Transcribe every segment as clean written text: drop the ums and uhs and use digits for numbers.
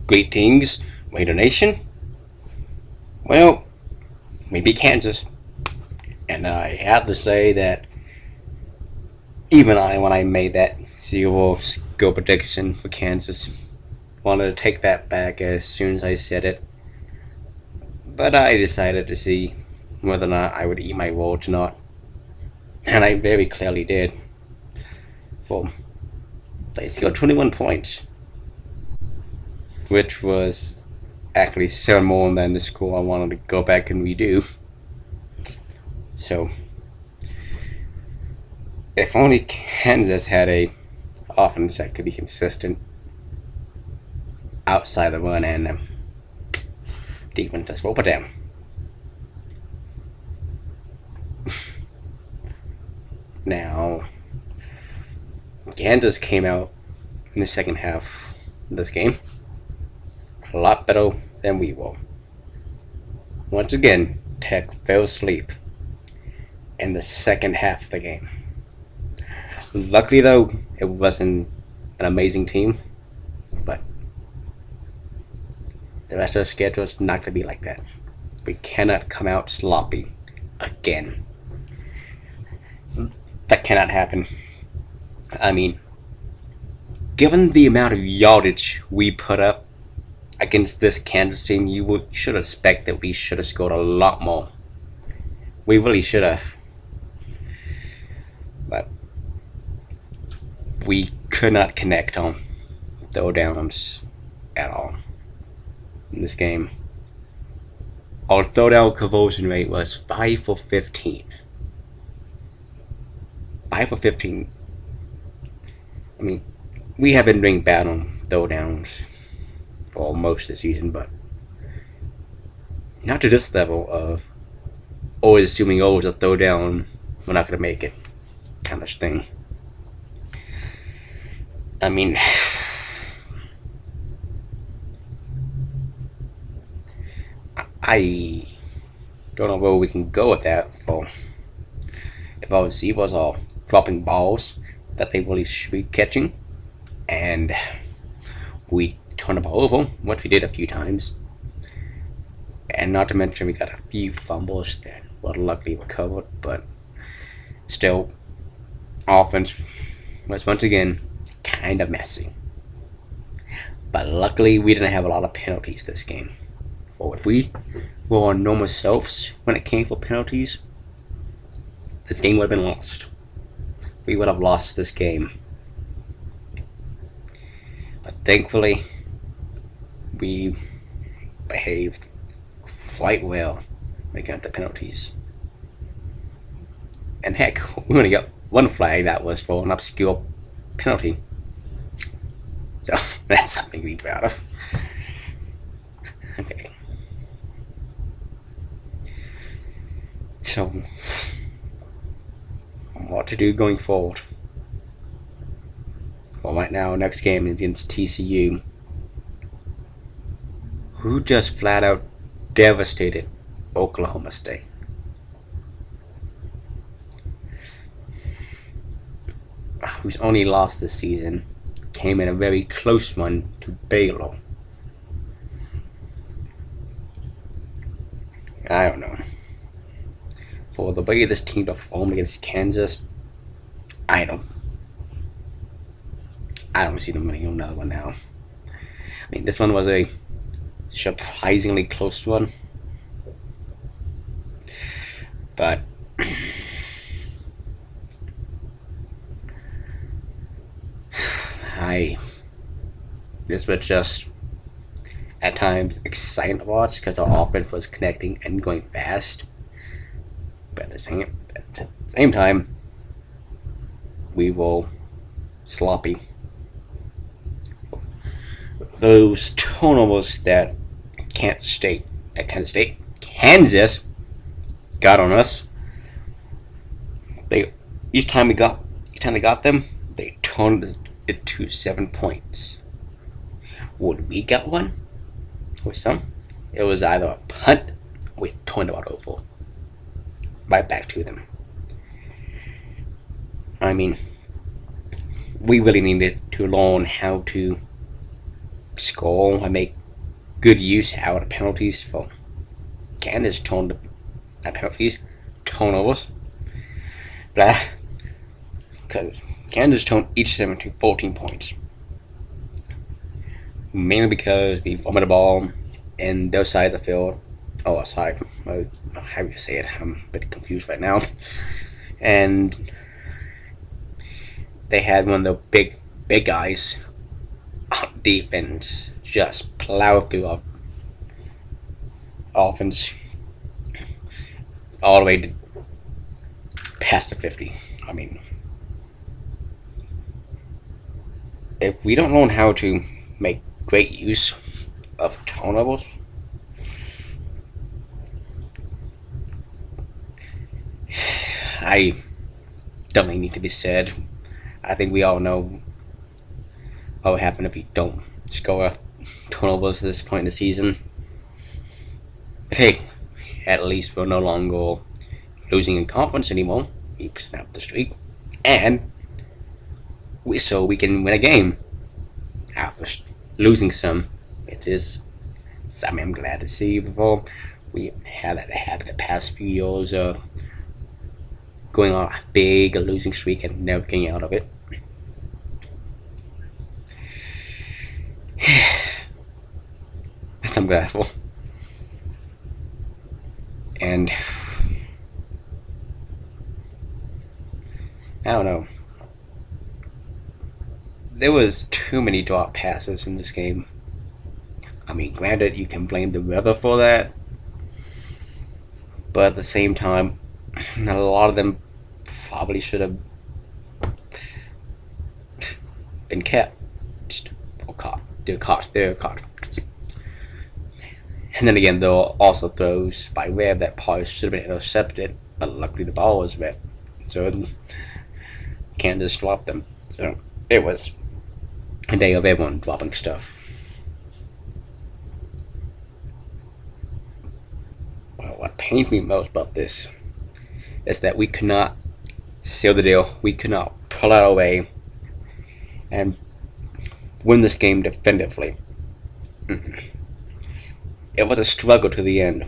Greetings, Raider Nation. Well, we beat Kansas, and I have to say that even when I made that zero score prediction for Kansas, wanted to take that back as soon as I said it. But I decided to see whether or not I would eat my words or not, and I very clearly did. For they scored 21 points, which was actually 7 more than the score I wanted to go back and redo. So, if only Kansas had a offense that could be consistent outside the run and defense, that's for them. Now, Kansas came out in the second half of this game a lot better than we were. Once again, Tech fell asleep in the second half of the game. Luckily, though, it wasn't an amazing team, but the rest of the schedule is not going to be like that. We cannot come out sloppy again. That cannot happen. I mean, given the amount of yardage we put up against this Kansas team, you should expect that we should have scored a lot more. We really should have. But we could not connect on throw downs at all in this game. Our throwdown conversion rate was 5 for 15. 5 for 15. I mean, we have been doing bad on throwdowns for most of the season, but not to this level of always assuming, it's a throwdown, we're not going to make it kind of thing. I mean, I don't know where we can go with that. If our receivers are dropping balls that they really should be catching, and we turn the ball over, which we did a few times, and not to mention we got a few fumbles that were luckily recovered, but still, offense was once again kind of messy. But luckily, we didn't have a lot of penalties this game. Or if we were our normal selves when it came for penalties, this game would have been lost. We would have lost this game. But thankfully, we behaved quite well when it came to penalties. And heck, we only got one flag that was for an obscure penalty. So that's something to be proud of. Okay. So, what to do going forward? Well, right now, next game is against TCU, who just flat out devastated Oklahoma State. Who's only lost this season, came in a very close one to Baylor. I don't know. For the way this team performed against Kansas, I don't see them winning another one now. I mean, this one was a surprisingly close one, but this was just at times exciting to watch because our offense was connecting and going fast. But at the same time, we were sloppy. Those turnovers that Kansas got on us. Each time they got them, they turned it to 7 points. When we got one, or some, it was either a punt or we turned it over. Right back to them. I mean, we really needed to learn how to score and make good use out of penalties for Canada's penalties, turnovers. But because Canada's turned each 7 to 14 points. Mainly because we vomit the ball in their side of the field. Oh, sorry. How do you say it? I'm a bit confused right now. And they had one of the big guys out deep and just plow through our offense all the way to past the 50. I mean, if we don't learn how to make great use of turnovers, I don't need to be said. I think we all know what would happen if we don't score turnovers at this point in the season. Hey, at least we're no longer losing in confidence anymore. We snapped the streak, and we can win a game after losing some, which is something I'm glad to see. Before we had that happen the past few years of going on a big losing streak and never getting out of it. That's I'm glad for. And I don't know. There was too many drop passes in this game. I mean, granted, you can blame the weather for that, but at the same time, a lot of them probably should have been kept or caught. They're caught. And then again, there were also throws by Webb that probably should have been intercepted, but luckily the ball was wet, so Kansas dropped them. So it was a day of everyone dropping stuff. But what pains me most about this is that we could not seal the deal. We could not pull it away and win this game definitively. It was a struggle to the end.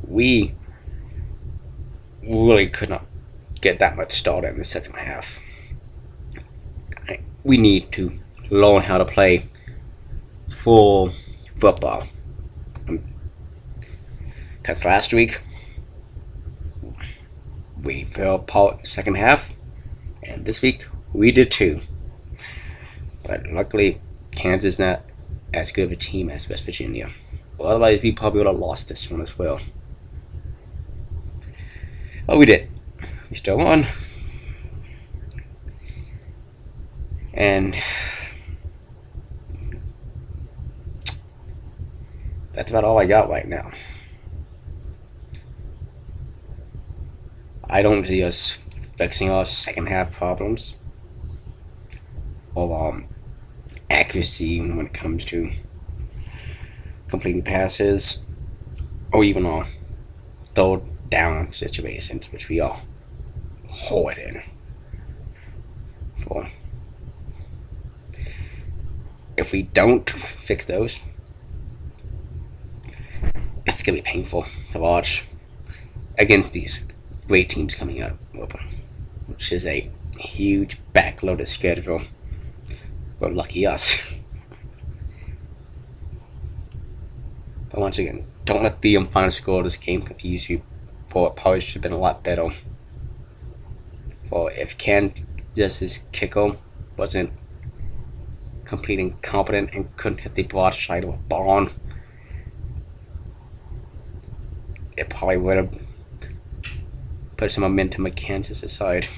We really could not get that much started in the second half. We need to learn how to play full football. Because last week we fell apart in the second half, and this week we did too. But luckily, Kansas is not as good of a team as West Virginia. Well, otherwise, we probably would have lost this one as well. But we did. We still won. And that's about all I got right now. I don't see us fixing our second half problems or accuracy when it comes to completing passes or even our third down situations, which we are horrid in. For if we don't fix those, it's gonna be painful to watch against these great teams coming up, which is a huge backloaded schedule. But lucky us. But once again, don't let the final score of this game confuse you, for it probably should have been a lot better. For if Kansas's kicker wasn't completely incompetent and couldn't hit the broadside of a barn, it probably would have put some momentum at Kansas aside.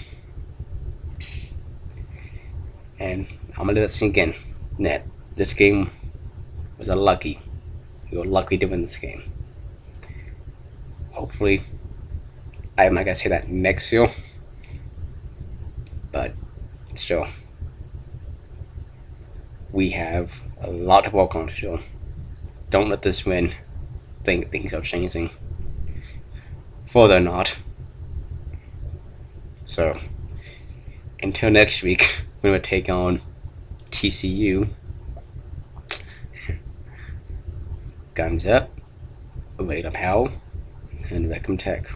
And I'm gonna let it sink in that this game was unlucky. We were lucky to win this game. Hopefully, I'm not gonna say that next year, but still, we have a lot to work on still. Don't let this win think things are changing, for they're not. So, until next week, when we take on TCU, Guns up, Veda Powell, and Recom Tech.